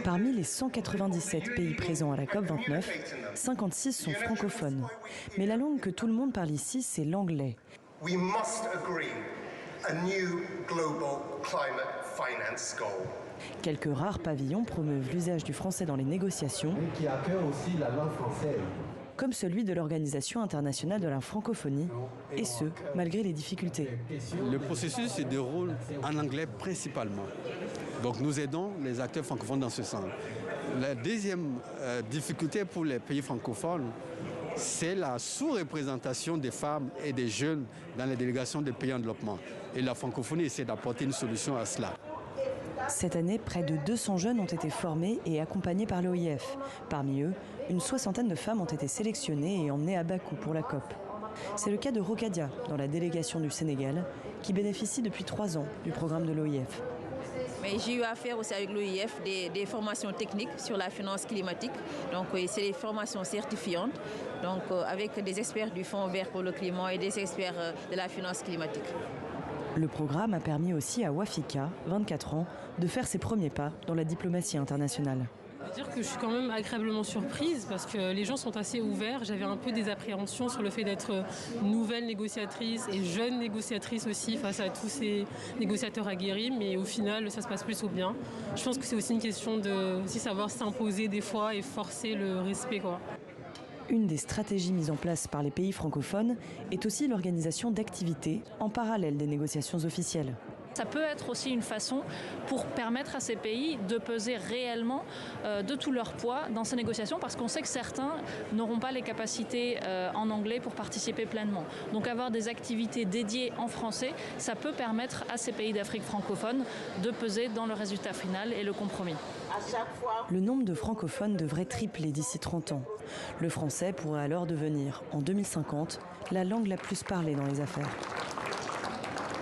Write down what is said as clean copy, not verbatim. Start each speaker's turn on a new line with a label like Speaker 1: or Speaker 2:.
Speaker 1: Parmi les 197 pays présents à la COP29, 56 sont francophones. Mais la langue que tout le monde parle ici, c'est l'anglais. Quelques rares pavillons promeuvent l'usage du français dans les négociations,
Speaker 2: qui a à cœur aussi la langue française,
Speaker 1: comme celui de l'Organisation internationale de la francophonie, et ce, malgré les difficultés.
Speaker 3: Le processus se déroule en anglais principalement. Donc nous aidons les acteurs francophones dans ce sens. La deuxième difficulté pour les pays francophones, c'est la sous-représentation des femmes et des jeunes dans les délégations des pays en développement. Et la francophonie essaie d'apporter une solution à cela.
Speaker 1: Cette année, près de 200 jeunes ont été formés et accompagnés par l'OIF. Parmi eux, une soixantaine de femmes ont été sélectionnées et emmenées à Bakou pour la COP. C'est le cas de Rokadia, dans la délégation du Sénégal, qui bénéficie depuis 3 ans du programme de l'OIF.
Speaker 4: Mais j'ai eu à faire aussi avec l'OIF des formations techniques sur la finance climatique. Donc c'est des formations certifiantes, donc avec des experts du Fonds vert pour le climat et des experts de la finance climatique.
Speaker 1: Le programme a permis aussi à Wafika, 24 ans, de faire ses premiers pas dans la diplomatie internationale.
Speaker 5: Je veux dire que je suis quand même agréablement surprise parce que les gens sont assez ouverts. J'avais un peu des appréhensions sur le fait d'être nouvelle négociatrice et jeune négociatrice aussi face à tous ces négociateurs aguerris, mais au final ça se passe plutôt bien. Je pense que c'est aussi une question de aussi savoir s'imposer des fois et forcer le respect, quoi.
Speaker 1: Une des stratégies mises en place par les pays francophones est aussi l'organisation d'activités en parallèle des négociations officielles.
Speaker 6: Ça peut être aussi une façon pour permettre à ces pays de peser réellement de tout leur poids dans ces négociations, parce qu'on sait que certains n'auront pas les capacités en anglais pour participer pleinement. Donc avoir des activités dédiées en français, ça peut permettre à ces pays d'Afrique francophone de peser dans le résultat final et le compromis.
Speaker 1: Le nombre de francophones devrait tripler d'ici 30 ans. Le français pourrait alors devenir, en 2050, la langue la plus parlée dans les affaires.